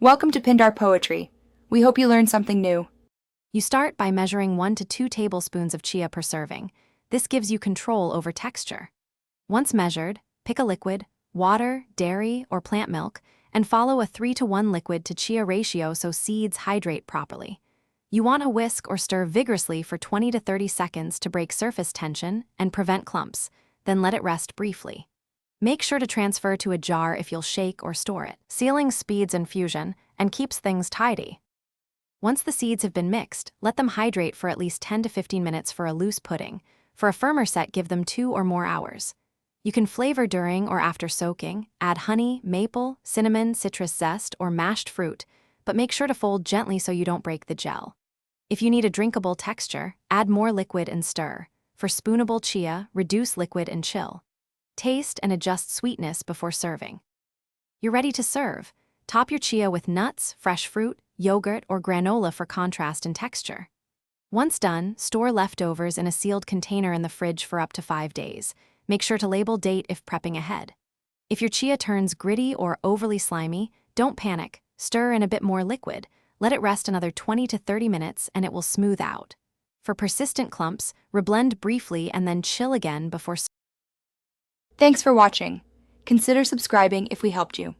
Welcome to Pindar Poetry. We hope you learned something new. You start by measuring 1 to 2 tablespoons of chia per serving. This gives you control over texture. Once measured, pick a liquid, water, dairy, or plant milk, and follow a 3-to-1 liquid to chia ratio so seeds hydrate properly. You want to whisk or stir vigorously for 20 to 30 seconds to break surface tension and prevent clumps, then let it rest briefly. Make sure to transfer to a jar if you'll shake or store it. Sealing speeds infusion and keeps things tidy. Once the seeds have been mixed, let them hydrate for at least 10 to 15 minutes for a loose pudding. For a firmer set, give them 2 or more hours. You can flavor during or after soaking, add honey, maple, cinnamon, citrus zest, or mashed fruit, but make sure to fold gently so you don't break the gel. If you need a drinkable texture, add more liquid and stir. For spoonable chia, reduce liquid and chill. Taste and adjust sweetness before serving. You're ready to serve. Top your chia with nuts, fresh fruit, yogurt, or granola for contrast and texture. Once done, store leftovers in a sealed container in the fridge for up to 5 days. Make sure to label date if prepping ahead. If your chia turns gritty or overly slimy, don't panic. Stir in a bit more liquid. Let it rest another 20 to 30 minutes and it will smooth out. For persistent clumps, reblend briefly and then chill again before serving. Thanks for watching. Consider subscribing if we helped you.